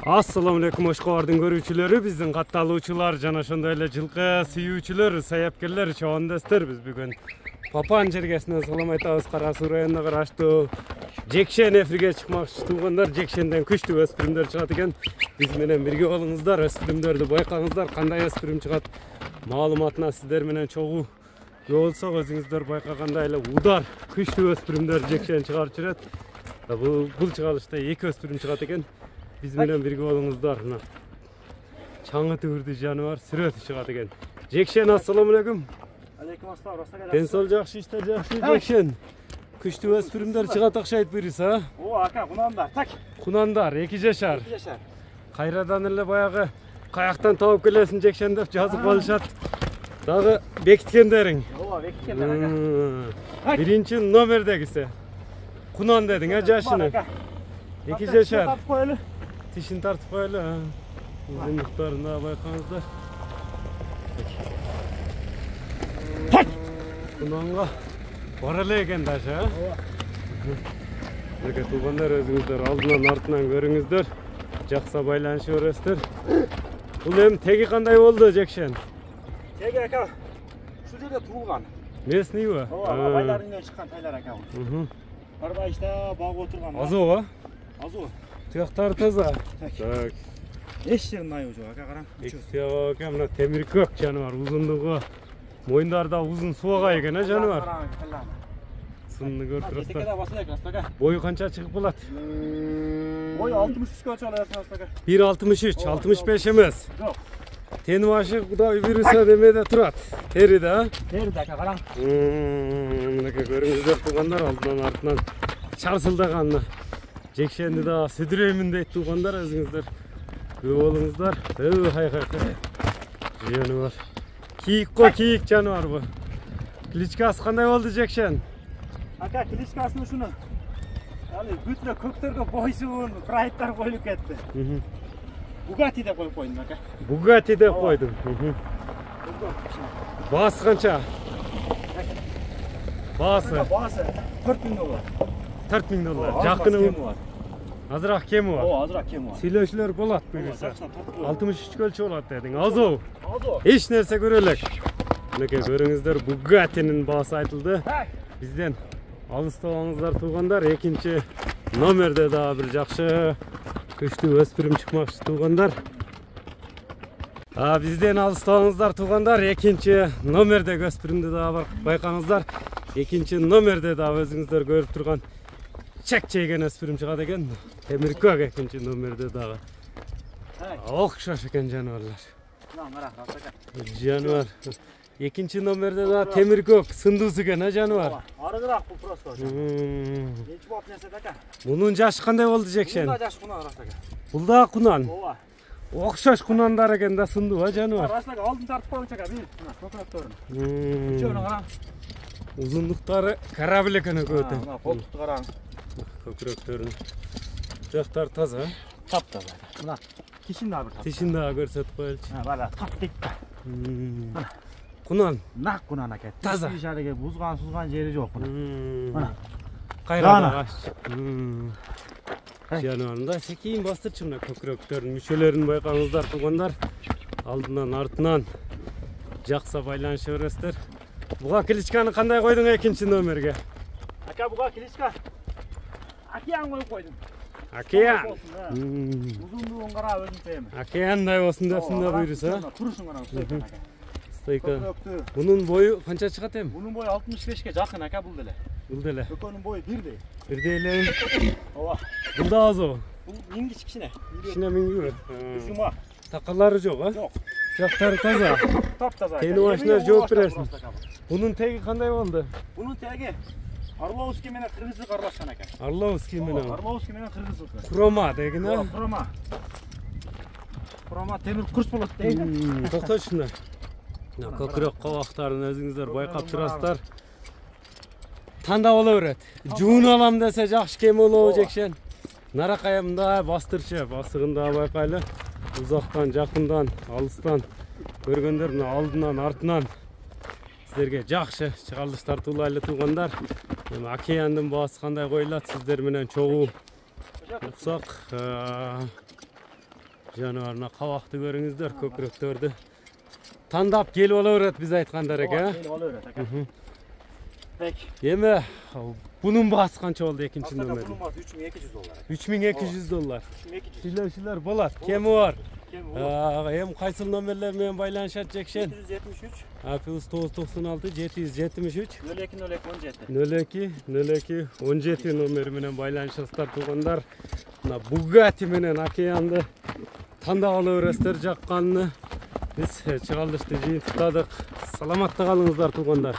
Assalamu alaikum Oşqo'rdun görүүчүлөрү, биздин катталуучулар жана ошондой эле жылкы сүйүүчүлөр, саяпкерлер, чоондостор. Биз бүгүн Папан жергесинен салам айтабыз. Кара Суу районуна караштуу Жекшен эфирге чыкмакчы туугандар. Жекшенден күчтүү өспүрүмдөр чыгат экен. Биз менен бирге болуңуздар, өспүрүмдөрдү байкаңыздар. Кандай өспүрүм чыгат маалыматына сиздер менен чогуу болсок, өзүңүздөр байкагандай эле удар күчтүү өспүрүмдөр Жекшен чыгарып жүрөт. Бул чыгарылышта эки өспүрүм чыгат экен. Биз менен бирге болуңуздар. Чаңы түбүрдүү жаныбар сүрөтү чыгат экен. Жекшен, ассаламу алейкум. Алейкум ассалам. Ден сол жакшы, иштер жакшы. Жекшен. Күчтүү өспүрүмдөр чыгат окшойт бирisi. О, ака, кунандар. Так. Кунандар 2 жашар. 2 жашар. Кайрадан эле баягы каяктан табып келесиң Жекшен деп жазып калышат. Дагы бекиткендериң. Ооба, бекиткендер ака. Биринчи номердегиси. Кунан дедиң, жашыны. 2 жашар. Тишин тартып коелу. Узунлуктарын да байкаңыздар. Кунанга бара эле экен даже, Ооба. Мына туугандар, өзүңүздөр алдынан артынан көрүңүздөр. Жакса байланышып бересиздер. Бул эми теги кандай болду, Жекшен? Теги ака, шу жерде туулган. Местныйбы? Ооба, байларынан чыккан тайлар ака. Карбайышта багып отурган. Азоо? Азоо. Тияктары таза. Так. Эч жерин айып жок ака, караң. Тияк экен, мына темир көк жаныбар, узундугу. Мойындарда узун суага экен, жаныбар. Сынны көрүп турасыздар. Текеде басып экен, ака. Бою канча чыгып болот? Бой 63 чыга аласың, ака. 1.63, 65 эмес. Жок. Тени башы Кудай буйруса немеде турат. Териде, Терде ака, караң. Мынакей көрүңүздөр туугандар, алдынан артынан чарсылдаган. Жекшенди да сүдүрөймүн дейт туугандар, өзүңүздөр күбө болуңуздар. Жаныбар. Кийик го, кийик жаныбар бу. Кличкасы кандай болду, Жекшен? Ака, кличкасын ушуну. Аны бүтүнө көктөргө бойсуун, прайдтар коюлуп кетти. Bugatti деп коюп койдум ака. Bugatti деп койдум. Баасы канча? Баасы 4000 доллар. 4000 доллар. Жакыны азыраак кеми бар. Ооба, азыраак кеми бар. Сүйлөшүлөр болот буюрса. 63 көлчү болот дедиң. Азоо. Азоо. Эч нерсе көрө элек. Мынакей көрүңүздөр, Bugatti'нин баасы айтылды. Бизден алыстабаңыздар туугандар. Экинчи номерде да бир жакшы күчтүү өспүрүм чыкмакчы туугандар. Бизден алыстабаңыздар туугандар. Экинчи номердеги өспүрүмдү да байкаңыздар. Экинчи номерде да өзүңүздөр көрүп турган чек чейген өспүрүм чыгат экен. Темир көк экинчи номерде дагы. Окшош экен жаныбарлар. Жаныбар. Экинчи номерде да темир көк сындуусу экен, жаныбар. Арыгыраак бул просто. Нечи болуп нерсе ака. Мунун жашы кандай болду, Жекшен? Мунда жаш кунан ака. Бул да кунан. Ооба. Окшош кунандар экен да, сындуу, жаныбар. Расылага алдын тартып коюнча ака, бир көкөктөрүн. Үчөөнү караң. Узундуктары корабль экен өкөтө. Мына колтукту караң. Көкүрөктөрүн. Жактар таза. Таптаза. Мына тишин да бир тап. Тишин да көрсөтүп коелучу. Бала тап дейт да. Кунан. Нак кунан ака. Таза. Ишареге бузган сузган жери жок мына. Мына. Кайрана. Жаныбарында секейин бастырчу мына көкүрөктөрүн, мүчөлөрүн байкаңыздар туугандар. Алдынан артынан жакса байланышып бересиздер. Буга кличканы кандай койдуң экинчи номерге? Ака, буга кличка Океан коюп койдум. Океан. Узундугун карап өзүнчө эми. Океандай болсун депсиң да буйруса. Турушун караң, стойкан ака. Стойка. Бунун бою канча чыгат эми? Бунун бою 65ке жакын ака, бул деле. Бул деле. Экөөнүн бою бирдей. Бирдей эле. Ооба. Бул да азо. Бул миң кичкине. Кичине миңби. Жума. Такалары жок, а? Жок. Жактары таза. Таптаза. Тени башына жооп бересиң. Бунун теги кандай болду? Бунун теги Орловский менен кыргызчылык аралашкан ака. Орловский менен. Орловский менен кыргызчылык. Курома дегин, а? Курома. Курома темир курс болот дейт. Токточуна. Көкүрөк кабактарын өзүңүздөр байкап турасыздар. Танда боло берет. Жуун алам десе жакшы кем болобу, Жекшен? Наракай мындай бастырчы, басыгында байкайлы. Узактан, жакындан, алыстан көргөндөр мына алдынан, артынан сиздерге жакшы чыгарылыштар туулайлы туугандар. Эми Океандын баасы кандай коюлат, сиздер менен чогуу уксак. Janavarına kabakты görüңүздөр, көкүрөктөрдү. Тандап келип алаберет биз айткандар эке. Келип алаберет aka. Peki. Эми bunun baası kança oldu ikinci Aslında numara? bunun bazı $3200. 3200 dolar. 3200. Süleşiler bolat. Kemi var. Kim bu? Hem kaysil nomerler men baylanışat çekşen. 773 Apus 996 773 02 17. 02 17 nomeri menen baylanışastar tuğanlar. Mına Bugatti menen Akeyanды tanda alaverесиздер жаққанны. Biz çıkalıştı jeyintikadık. Salamatта kalыңыздар tuğanlar.